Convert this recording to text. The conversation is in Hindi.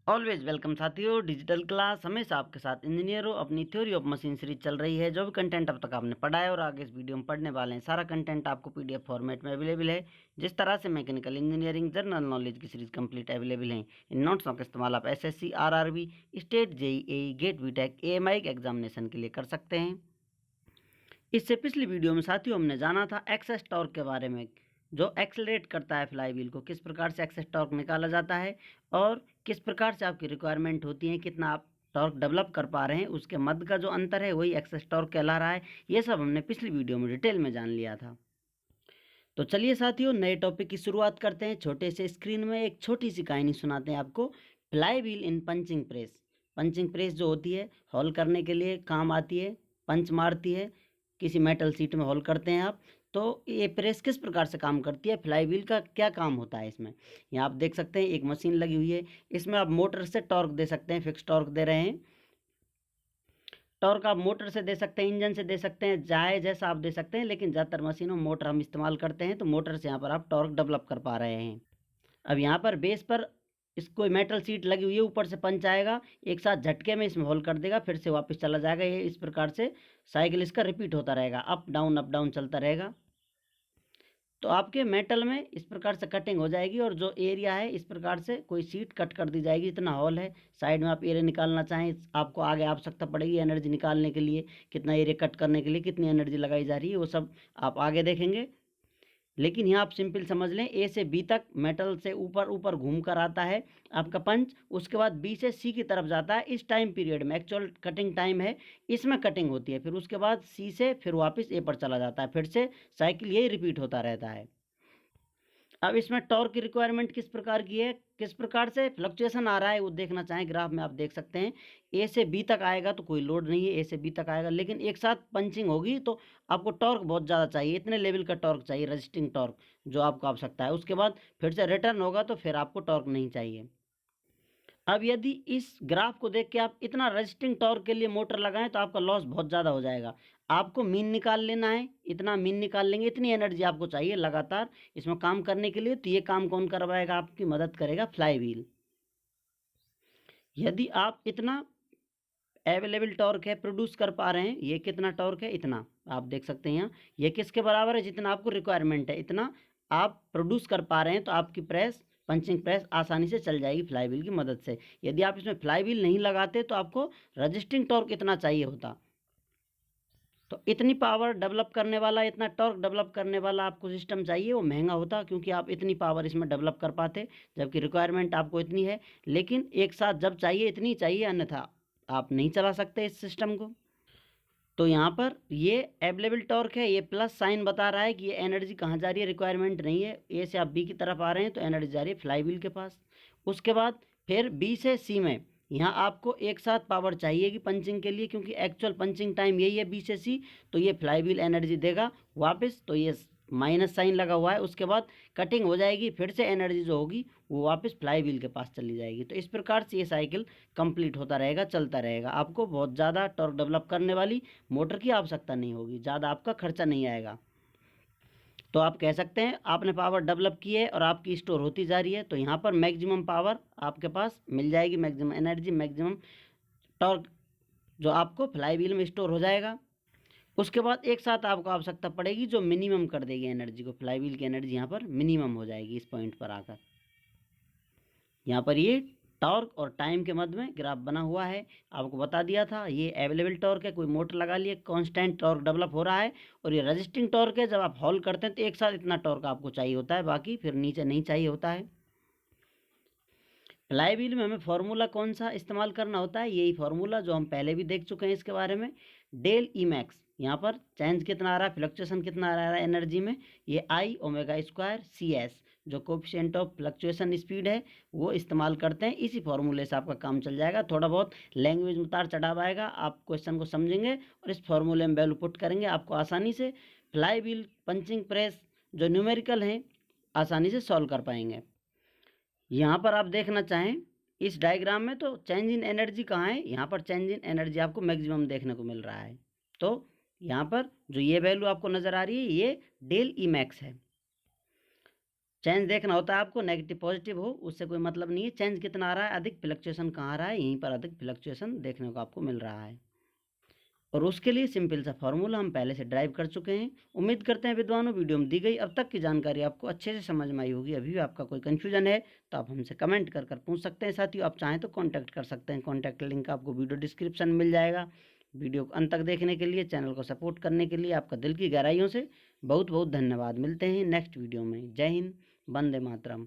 ऑलवेज वेलकम साथियों। डिजिटल क्लास हमेशा आपके साथ इंजीनियर हो। अपनी थ्योरी ऑफ मशीन सीरीज चल रही है। जो भी कंटेंट अब तक आपने पढ़ा है और आगे इस वीडियो में पढ़ने वाले हैं, सारा कंटेंट आपको पीडीएफ फॉर्मेट में अवेलेबल है। जिस तरह से मैकेनिकल इंजीनियरिंग जनरल नॉलेज की सीरीज कंप्लीट अवेलेबल है, इन नोट्सों का इस्तेमाल आप SSC, RRB, state, JEE, GATE, BTech, AMI के एग्जामिनेशन के लिए कर सकते हैं। इससे पिछली वीडियो में साथियों हमने जाना था एक्सेस टॉर्क के बारे में, जो एक्सेलरेट करता है फ्लाई व्हील को, किस प्रकार से एक्सेस टॉर्क निकाला जाता है और किस प्रकार से आपकी रिक्वायरमेंट होती है, कितना आप टॉर्क डेवलप कर पा रहे हैं, उसके मध्य का जो अंतर है वही एक्सेस टॉर्क कहला रहा है। ये सब हमने पिछली वीडियो में डिटेल में जान लिया था। तो चलिए साथियों, नए टॉपिक की शुरुआत करते हैं। छोटे से स्क्रीन में एक छोटी सी कहानी सुनाते हैं आपको। Fly wheel in punching press. Punching press जो होती है, हॉल करने के लिए काम आती है, पंच मारती है, किसी मेटल सीट में हॉल करते हैं आप। तो ये प्रेस किस प्रकार से काम करती है, फ्लाई व्हील का क्या काम होता है इसमें, यहाँ आप देख सकते हैं एक मशीन लगी हुई है। इसमें आप मोटर से टॉर्क दे सकते हैं, फिक्स टॉर्क दे रहे हैं। टॉर्क आप मोटर से दे सकते हैं, इंजन से दे सकते हैं, चाहे जैसा आप दे सकते हैं, लेकिन ज़्यादातर मशीनों में मोटर हम इस्तेमाल करते हैं। तो मोटर से यहाँ पर आप टॉर्क डेवलप कर पा रहे हैं। अब यहाँ पर बेस पर इसको मेटल सीट लगी हुई है, ऊपर से पंच आएगा, एक साथ झटके में इसमें होल कर देगा, फिर से वापस चला जाएगा। ये इस प्रकार से साइकिल इसका रिपीट होता रहेगा, अप डाउन चलता रहेगा। तो आपके मेटल में इस प्रकार से कटिंग हो जाएगी और जो एरिया है इस प्रकार से कोई सीट कट कर दी जाएगी। इतना हॉल है, साइड में आप एरिया निकालना चाहें, आपको आगे आवश्यकता पड़ेगी एनर्जी निकालने के लिए, कितना एरिया कट करने के लिए कितनी एनर्जी लगाई जा रही है, वो सब आप आगे देखेंगे। लेकिन यहाँ आप सिंपल समझ लें, ए से बी तक मेटल से ऊपर ऊपर घूम कर आता है आपका पंच, उसके बाद बी से सी की तरफ जाता है। इस टाइम पीरियड में एक्चुअल कटिंग टाइम है, इसमें कटिंग होती है। फिर उसके बाद सी से फिर वापस ए पर चला जाता है, फिर से साइकिल यही रिपीट होता रहता है। अब इसमें टॉर्क की रिक्वायरमेंट किस प्रकार की है, किस प्रकार से फ्लक्चुएशन आ रहा है वो देखना चाहें, ग्राफ में आप देख सकते हैं। ए से बी तक आएगा तो कोई लोड नहीं है, ए से बी तक आएगा, लेकिन एक साथ पंचिंग होगी तो आपको टॉर्क बहुत ज़्यादा चाहिए, इतने लेवल का टॉर्क चाहिए, रजिस्टिंग टॉर्क जो आपको आवश्यकता है। उसके बाद फिर से रिटर्न होगा तो फिर आपको टॉर्क नहीं चाहिए। अब यदि इस ग्राफ को देख के आप इतना रजिस्टिंग टॉर्क के लिए मोटर लगाएं तो आपका लॉस बहुत ज़्यादा हो जाएगा। आपको मीन निकाल लेना है, इतना मीन निकाल लेंगे, इतनी एनर्जी आपको चाहिए लगातार इसमें काम करने के लिए। तो ये काम कौन करवाएगा, आपकी मदद करेगा फ्लाई व्हील। यदि आप इतना अवेलेबल टॉर्क है प्रोड्यूस कर पा रहे हैं, ये कितना टॉर्क है, इतना आप देख सकते हैं यहाँ, ये किसके बराबर है, जितना आपको रिक्वायरमेंट है इतना आप प्रोड्यूस कर पा रहे हैं, तो आपकी प्रेस, पंचिंग प्रेस आसानी से चल जाएगी फ्लाई व्हील की मदद से। यदि आप इसमें फ्लाई व्हील नहीं लगाते तो आपको रजिस्टिंग टॉर्क इतना चाहिए होता। तो इतनी पावर डेवलप करने वाला, इतना टॉर्क डेवलप करने वाला आपको सिस्टम चाहिए, वो महंगा होता, क्योंकि आप इतनी पावर इसमें डेवलप कर पाते, जबकि रिक्वायरमेंट आपको इतनी है। लेकिन एक साथ जब चाहिए इतनी चाहिए, अन्यथा आप नहीं चला सकते इस सिस्टम को। तो यहाँ पर ये अवेलेबल टॉर्क है, ये प्लस साइन बता रहा है कि ये एनर्जी कहाँ जा रही है, रिक्वायरमेंट नहीं है। ए से आप बी की तरफ आ रहे हैं तो एनर्जी जा रही है फ्लाई व्हील के पास। उसके बाद फिर बी से सी में, यहाँ आपको एक साथ पावर चाहिएगी पंचिंग के लिए, क्योंकि एक्चुअल पंचिंग टाइम यही है बी से सी। तो ये फ्लाई व्हील एनर्जी देगा वापस, तो ये माइनस साइन लगा हुआ है। उसके बाद कटिंग हो जाएगी, फिर से एनर्जी जो होगी वो वापस फ्लाई व्हील के पास चली जाएगी। तो इस प्रकार से ये साइकिल कंप्लीट होता रहेगा, चलता रहेगा। आपको बहुत ज़्यादा टॉर्क डेवलप करने वाली मोटर की आवश्यकता नहीं होगी, ज़्यादा आपका खर्चा नहीं आएगा। तो आप कह सकते हैं आपने पावर डेवलप की है और आपकी स्टोर होती जा रही है। तो यहाँ पर मैक्सिमम पावर आपके पास मिल जाएगी, मैक्सिमम एनर्जी, मैक्सिमम टॉर्क जो आपको फ्लाई व्हील में स्टोर हो जाएगा। उसके बाद एक साथ आपको आवश्यकता पड़ेगी जो मिनिमम कर देगी एनर्जी को, फ्लाई व्हील की एनर्जी यहाँ पर मिनिमम हो जाएगी इस पॉइंट पर आकर। यहाँ पर ये टॉर्क और टाइम के मध्य में ग्राफ बना हुआ है, आपको बता दिया था। ये अवेलेबल टॉर्क है, कोई मोटर लगा लिए, कांस्टेंट टॉर्क डेवलप हो रहा है। और ये रजिस्टिंग टॉर्क है, जब आप हॉल करते हैं तो एक साथ इतना टॉर्क आपको चाहिए होता है, बाकी फिर नीचे नहीं चाहिए होता है। फ्लाई व्हील में हमें फार्मूला कौन सा इस्तेमाल करना होता है, यही फार्मूला जो हम पहले भी देख चुके हैं इसके बारे में, डेल ई मैक्स। यहाँ पर चेंज कितना आ रहा है, फ्लक्चुएशन कितना आ रहा है एनर्जी में, ये आई ओमेगा स्क्वायर सी एस, जो कोफिशिएंट ऑफ फ्लक्चुएशन स्पीड है, वो इस्तेमाल करते हैं। इसी फार्मूले से आपका काम चल जाएगा। थोड़ा बहुत लैंग्वेज में उतार चढ़ाव आएगा, आप क्वेश्चन को समझेंगे और इस फार्मूले में वैल्यू पुट करेंगे, आपको आसानी से फ्लाई व्हील, पंचिंग प्रेस जो न्यूमेरिकल हैं आसानी से सॉल्व कर पाएंगे। यहाँ पर आप देखना चाहें इस डायग्राम में, तो चेंज इन एनर्जी कहाँ है, यहाँ पर चेंज इन एनर्जी आपको मैक्सिमम देखने को मिल रहा है। तो यहाँ पर जो ये वैल्यू आपको नज़र आ रही है, ये डेल ई मैक्स है। चेंज देखना होता है आपको, नेगेटिव पॉजिटिव हो उससे कोई मतलब नहीं है। चेंज कितना आ रहा है, अधिक फ्लक्चुएशन कहाँ आ रहा है, यहीं पर अधिक फ्लक्चुएशन देखने को आपको मिल रहा है। और उसके लिए सिंपल सा फॉर्मूला हम पहले से ड्राइव कर चुके हैं। उम्मीद करते हैं विद्वानों वीडियो में दी गई अब तक की जानकारी आपको अच्छे से समझ में आई होगी। अभी भी आपका कोई कन्फ्यूजन है तो आप हमसे कमेंट कर पूछ सकते हैं। साथियों आप चाहें तो कॉन्टैक्ट कर सकते हैं, कॉन्टैक्ट लिंक आपको वीडियो डिस्क्रिप्शन में मिल जाएगा। वीडियो को अंत तक देखने के लिए, चैनल को सपोर्ट करने के लिए आपका दिल की गहराइयों से बहुत बहुत धन्यवाद। मिलते हैं नेक्स्ट वीडियो में। जय हिंद, वंदे मातरम।